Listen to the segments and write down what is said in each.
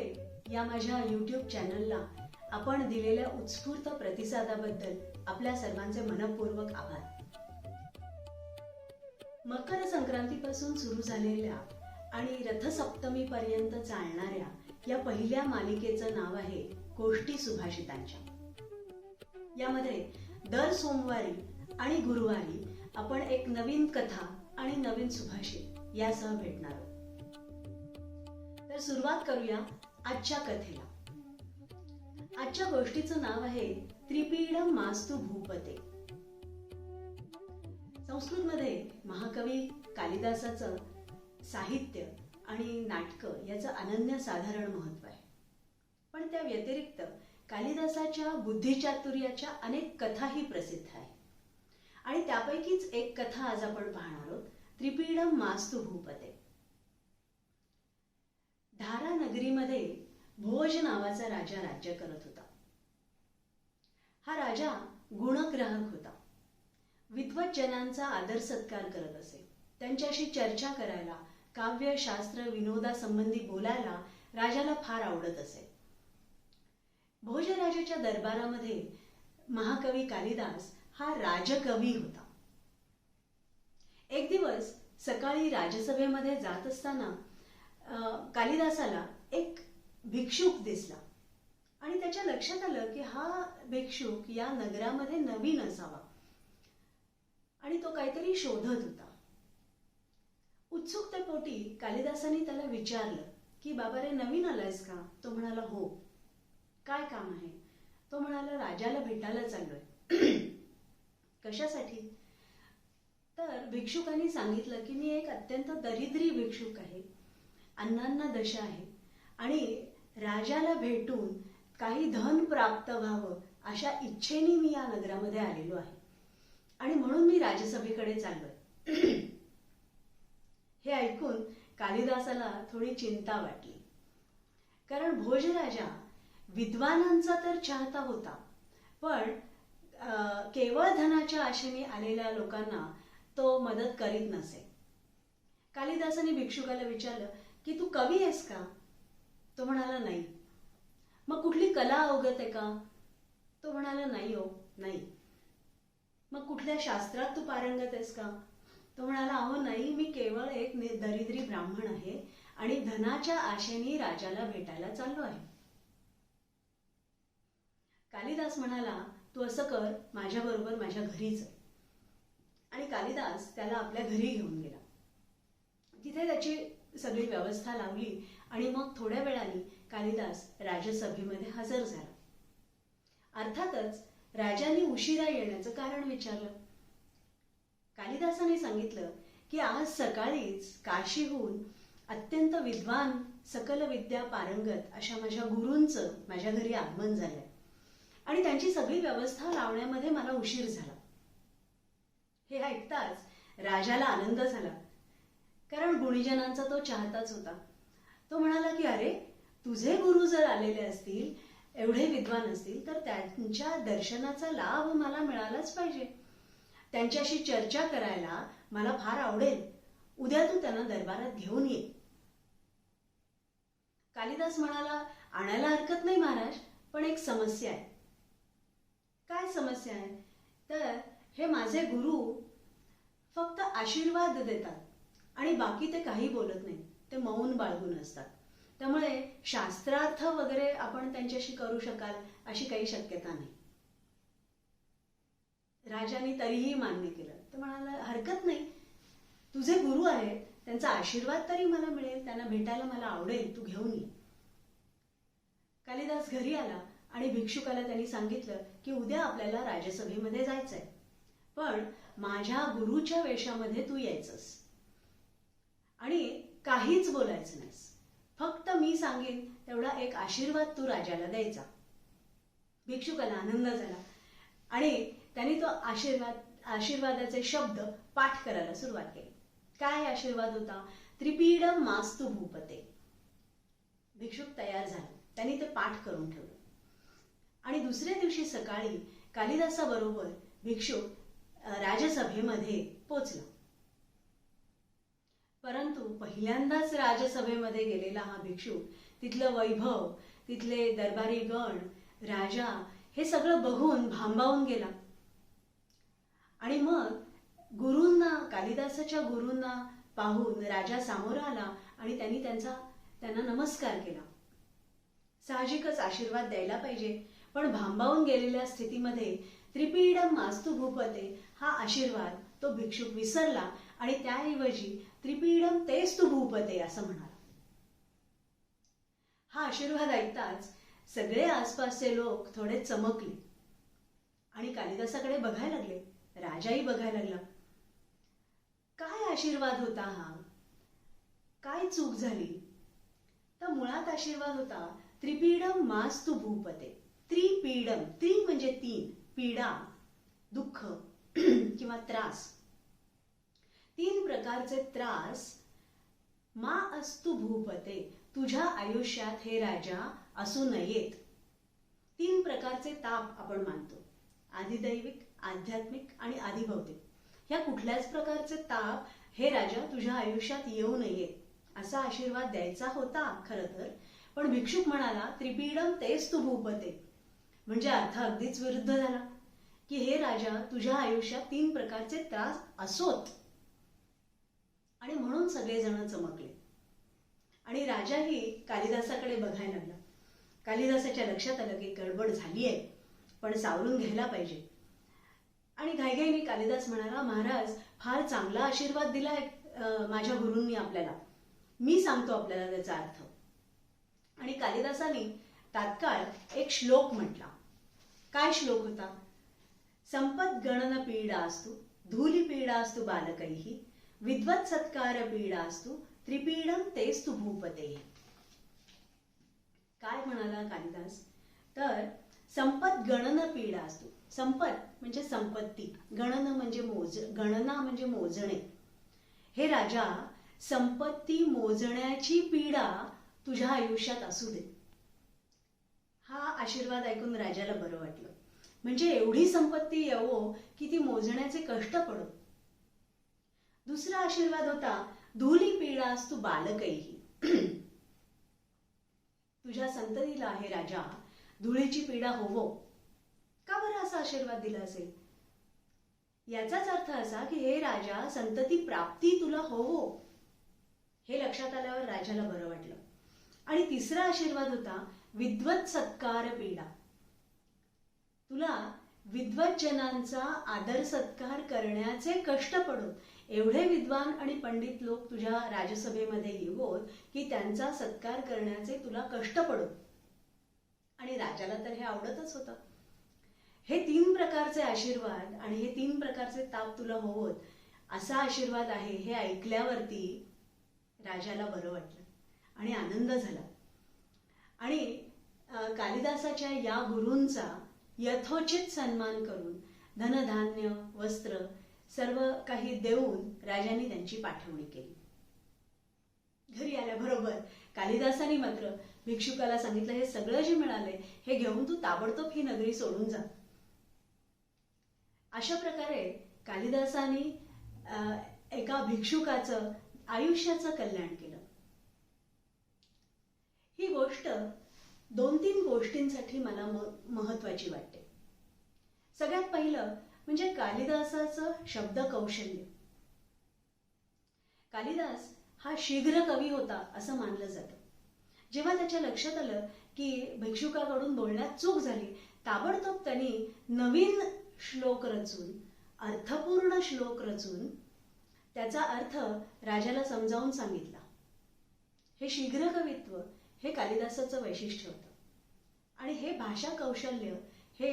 फुले या माझ्या YouTube चॅनलला आपण दिलेल्या उत्स्फूर्त प्रतिसादाबद्दल आपल्या सर्वांचे मनपूर्वक आभार. मकर संक्रांतीपासून सुरू झालेल्या आणि रथसप्तमी पर्यंत चालणाऱ्या या पहिल्या मालिकेचं नाव आहे गोष्टी सुभाषितांच्या. यामध्ये दर सोमवारी आणि गुरुवारी आपण एक नवीन कथा आणि नवीन सुभाषित यासह भेटणार आहोत. तर सुरुवात करूया आजच्या कथेला. आजच्या गोष्टीचं नाव आहे त्रिपीडम मास्तु भूपते. संस्कृतमध्ये महाकवी कालिदासाचं साहित्य आणि नाटकं याचं अनन्यसाधारण महत्व आहे. पण त्या व्यतिरिक्त कालिदासाच्या बुद्धिचातुर्याच्या अनेक कथाही प्रसिद्ध आहेत आणि त्यापैकीच एक कथा आज आपण पाहणार आहोत, त्रिपीडम मास्तु भूपते. धारा नगरीमध्ये भोज नावाचा राजा राज्य करत होता. हा राजा गुणग्राहक होता. विद्वत जनांचा आदर सत्कार करत असे. त्यांच्याशी चर्चा करायला, काव्य शास्त्र विनोदासंबंधी बोलायला राजाला फार आवडत असे. भोजराजाच्या दरबारामध्ये महाकवी कालिदास हा राजकवी होता. एक दिवस सकाळी राजसभेमध्ये जात असताना कालिदासाला एक भिक्षुक दिसला आणि त्याच्या लक्षात आलं की हा भिक्षुक या नगरामध्ये नवीन असावा आणि तो काहीतरी शोधत होता. उत्सुकतेपोटी कालिदासाने त्याला विचारलं की बाबा रे, नवीन आलायस का? तो म्हणाला हो. काय काम आहे? तो म्हणाला राजाला भेटायला चाललोय. कशासाठी? तर भिक्षुकाने सांगितलं की मी एक अत्यंत दरिद्री भिक्षुक आहे, अन्नांना दशा आहे आणि राजाला भेटून काही धन प्राप्त व्हावं अशा इच्छेने मी या नगरामध्ये आलेलो आहे आणि म्हणून मी राजसभेकडे चाललोय. हे ऐकून कालिदासाला थोडी चिंता वाटली, कारण भोजराजा विद्वानांचा तर चाहता होता, पण केवळ धनाच्या आशेने आलेल्या लोकांना तो मदत करीत नसे. कालिदासाने भिक्षुकाला विचारलं की तू कवी आहेस का? तो म्हणाला नाही. मग कुठली कला अवगत आहे का? तो म्हणाला नाही हो, नाही. मग कुठल्या शास्त्रात तू पारंगत आहेस का? तो म्हणाला अहो नाही, मी केवळ एक दरिद्री ब्राह्मण आहे आणि धनाच्या आशेने राजाला भेटायला चाललो आहे. कालिदास म्हणाला तू असं कर, माझ्या बरोबर माझ्या घरी चल. आणि कालिदास त्याला आपल्या घरी घेऊन गेला. तिथे त्याची सगळी व्यवस्था लावली आणि मग थोड्या वेळाने कालिदास राजसभेमध्ये हजर झाला. अर्थातच राजाने उशिरा येण्याचं कारण विचारलं. कालिदासाने सांगितलं की आज सकाळीच काशीहून अत्यंत विद्वान, सकल विद्या पारंगत अशा माझ्या गुरूंचं माझ्या घरी आगमन झालंय आणि त्यांची सगळी व्यवस्था लावण्यामध्ये मला उशीर झाला. हे ऐकताच राजाला आनंद झाला, कारण गुणीजनांचा तो चाहताच होता. तो म्हणाला की अरे, तुझे गुरु जर आलेले असतील, एवढे विद्वान असतील, तर त्यांच्या दर्शनाचा लाभ मला मिळालाच पाहिजे. त्यांच्याशी चर्चा करायला मला फार आवडेल. उद्या तू त्यांना दरबारात घेऊन ये. कालिदास म्हणाला आणायला हरकत नाही महाराज, पण एक समस्या आहे. काय समस्या आहे? तर हे माझे गुरु फक्त आशीर्वाद देतात आणि बाकी ते काही बोलत नाही. ते मौन बाळगून असतात. त्यामुळे शास्त्रार्थ वगैरे आपण त्यांच्याशी करू शकाल अशी काही शक्यता नाही. राजाने तरीही मान्य केलं. तो म्हणाला हरकत नाही, तुझे गुरु आहेत, त्यांचा आशीर्वाद तरी मला मिळेल, त्यांना भेटायला मला आवडेल, तू घेऊन ये. कालिदास घरी आला आणि भिक्षुकाला त्यांनी सांगितलं की उद्या आपल्याला राजसभेमध्ये जायचंय, पण माझ्या गुरुच्या वेशामध्ये तू यायचंस आणि काहीच बोलायचं नाहीस. फक्त मी सांगेन तेवढा एक आशीर्वाद तू राजाला द्यायचा. भिक्षुकाला आनंद झाला आणि त्यांनी तो आशीर्वादाचे शब्द पाठ करायला सुरुवात केली. काय आशीर्वाद होता? त्रिपीडम मास्तु भूपते. भिक्षुक तयार झाला. त्यांनी ते पाठ करून ठेवलं आणि दुसऱ्या दिवशी सकाळी कालिदासाबरोबर भिक्षुक राजसभेमध्ये पोचला. परंतु पहिल्यांदाच राजसभेमध्ये गेलेला हा भिक्षुक तिथलं वैभव, तिथले दरबारी गण, राजा हे सगळं बघून भांबावून गेला. आणि मग गुरूंना, कालिदासाच्या गुरूंना पाहून राजा सामोरा आला आणि त्यांना नमस्कार केला. साहजिकच आशीर्वाद द्यायला पाहिजे, पण भांबावून गेलेल्या स्थितीमध्ये त्रिपीडम मास्तु भूपते हा आशीर्वाद तो भिक्षुक विसरला आणि त्याऐवजी त्रिपीडम तेस्तु भूपते असं म्हणाला. हा आशीर्वाद ऐकताच सगळे आसपासचे लोक थोडे चमकले आणि कालिदासाकडे बघायला लागले. राजाही बघायला लागला. काय आशीर्वाद होता हा? काय चूक झाली? तर मुळात आशीर्वाद होता त्रिपीडम मास्तु भूपते. त्रिपीडम, त्रि म्हणजे तीन, पीडा दुःख किंवा त्रास, तीन प्रकारचे त्रास मा अस्तु भूपते तुझ्या आयुष्यात हे राजा असू नयेत. तीन प्रकारचे ताप आपण मानतो, आधिदैविक, आध्यात्मिक आणि आधिभौतिक. ह्या कुठल्याच प्रकारचे ताप हे राजा तुझ्या आयुष्यात येऊ नयेत असा आशीर्वाद द्यायचा होता खरं तर, पण भिक्षुक म्हणाला त्रिपीडम तेस्तु भूपते, म्हणजे अर्थ अगदीच विरुद्ध झाला की हे राजा तुझ्या आयुष्यात तीन प्रकारचे त्रास असोत. आणि म्हणून सगळेजण चमकले आणि राजाही कालिदासाकडे बघायला लागला. कालिदासाच्या लक्षात आलं की गडबड झाली आहे, पण सावरून घ्यायला पाहिजे. आणि घाईघाईने कालिदास म्हणाला, महाराज फार चांगला आशीर्वाद दिलाय माझ्या गुरूंनी आपल्याला, मी सांगतो आपल्याला त्याचा अर्थ. आणि कालिदासाने तात्काळ एक श्लोक म्हटला. काय श्लोक होता? संपत गणन पीडा असतु, धूली पीडा असतु बालकैहि, विद्वत सत्कार पीडा असतु, त्रिपीडम तेस्तु भूपते. काय म्हणाला कालिदास? तर संपत गणन पीडा असतु. संपत म्हणजे संपत्ती, गणना म्हणजे मोजणे. हे राजा, संपत्ती मोजण्याची पीडा तुझ्या आयुष्यात असू दे. हा आशीर्वाद ऐकून राजाला बरं वाटलं. म्हणजे एवढी संपत्ती येवो की ती मोजण्याचे कष्ट पडो. दुसरा आशीर्वाद होता धूली पीडा असतु बालकैहि. तुझ्या संततीला हे राजा धुळीची पीडा होवो. का बरं असा आशीर्वाद दिला असेल? याचाच अर्थ असा की हे राजा संतती प्राप्ती तुला होवो. हे लक्षात आल्यावर राजाला बरं वाटलं. आणि तिसरा आशीर्वाद होता विद्वत सत्कार पीडा. तुला विद्वत जनांचा आदर सत्कार करण्याचे कष्ट पडो. एवढे विद्वान आणि पंडित लोक तुझ्या राजसभेमध्ये येवोत की त्यांचा सत्कार करण्याचे तुला कष्ट पडो. आणि राजाला तर हे आवडतच होतं. हे तीन प्रकारचे आशीर्वाद आणि हे तीन प्रकारचे ताप तुला होवोत असा आशीर्वाद आहे हे ऐकल्यावरती राजाला बरं वाटलं आणि आनंद झाला. आणि कालिदासाच्या या गुरूंचा यथोचित सन्मान करून धनधान्य, वस्त्र सर्व काही देऊन राजांनी त्यांची पाठवणी केली. घरी आल्याबरोबर कालिदासाने मात्र भिक्षुकाला सांगितलं, हे सगळं जे मिळालंय हे घेऊन तू ताबडतोब ही नगरी सोडून जा. अशा प्रकारे कालिदासाने एका भिक्षुकाचं आयुष्याचं कल्याण केलं. ही गोष्ट 2-3 गोष्टींसाठी मला महत्वाची वाटते. सगळ्यात पहिलं म्हणजे कालिदासाचं शब्द कौशल्य. कालिदास हा शीघ्र कवी होता असं मानलं जातं. जेव्हा त्याच्या लक्षात आलं की भिक्षुकाकडून बोलण्यात चूक झाली, ताबडतोब त्यांनी नवीन श्लोक रचून, अर्थपूर्ण श्लोक रचून त्याचा अर्थ राजाला समजावून सांगितला. हे शीघ्र कवित्व हे कालिदासाचं वैशिष्ट्य होतं. आणि हे भाषा कौशल्य हे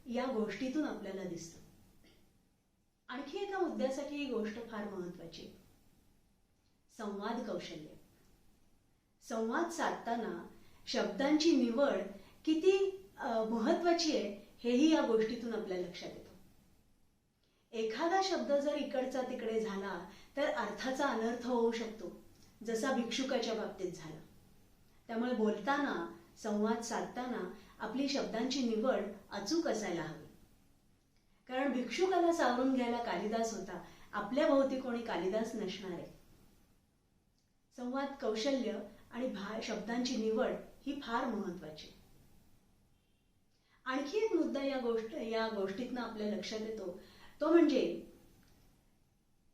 या गोष्टीतून आपल्याला दिसतं. आणखी एका मुद्द्यासाठी ही गोष्ट फार महत्वाची, संवाद कौशल्य. संवाद साधताना शब्दांची निवड किती महत्वाची आहे हेही या गोष्टीतून आपल्या लक्षात येतं. एखादा शब्द जर इकडचा तिकडे झाला तर अर्थाचा अनर्थ होऊ शकतो, जसा भिक्षुकाच्या बाबतीत झाला. त्यामुळे बोलताना, संवाद साधताना आपली शब्दांची निवड अचूक असायला हवी. कारण भिक्षुकाला सावरून घ्यायला कालिदास होता, आपल्या भोवती कोणी कालिदास नसणार आहे. संवाद कौशल्य आणि शब्दांची निवड ही फार महत्वाची. आणखी एक मुद्दा या गोष्टीतनं आपल्या लक्षात येतो, तो म्हणजे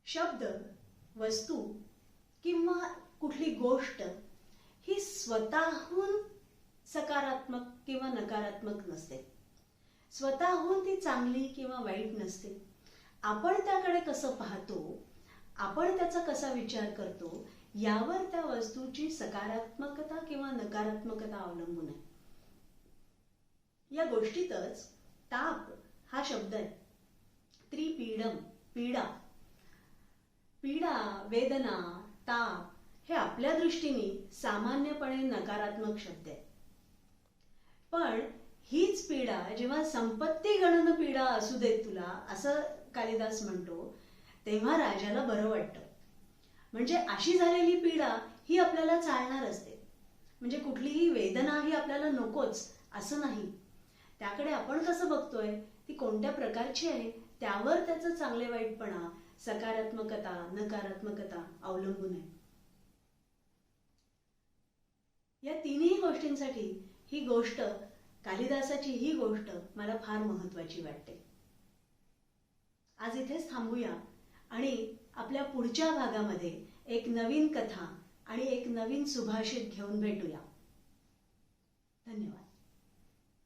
शब्द, वस्तू किंवा कुठली गोष्ट ही स्वतःहून सकारात्मक किंवा नकारात्मक नसते. स्वतःहून ती चांगली किंवा वाईट नसते. आपण त्याकडे कसं पाहतो, आपण त्याचा कसा विचार करतो, यावर त्या वस्तूची सकारात्मकता किंवा नकारात्मकता अवलंबून आहे. या गोष्टीतच ताप हा शब्द आहे. त्रिपीडम, पीडा. पीडा, वेदना, ताप हे आपल्या दृष्टीने सामान्यपणे नकारात्मक शब्द आहेत. पण हीच पीडा जेव्हा संपत्ती गणन पीडा असू देत तुला, असं कालिदास म्हणतो, तेव्हा राजाला बरं वाटतं. म्हणजे अशी झालेली पीडा ही आपल्याला चालणार असते. म्हणजे कुठलीही वेदना ही आपल्याला नकोच असं नाही. त्याकडे आपण कसं बघतोय, ती कोणत्या प्रकारची आहे, त्यावर त्याचं चांगले वाईटपणा, सकारात्मकता, नकारात्मकता अवलंबून आहे. या तिन्ही गोष्टींसाठी ही गोष्ट, कालिदासाची ही गोष्ट मला फार महत्वाची वाटते. आज इथेच थांबूया आणि आपल्या पुढच्या भागामध्ये एक नवीन कथा आणि एक नवीन सुभाषित घेऊन भेटूया. धन्यवाद.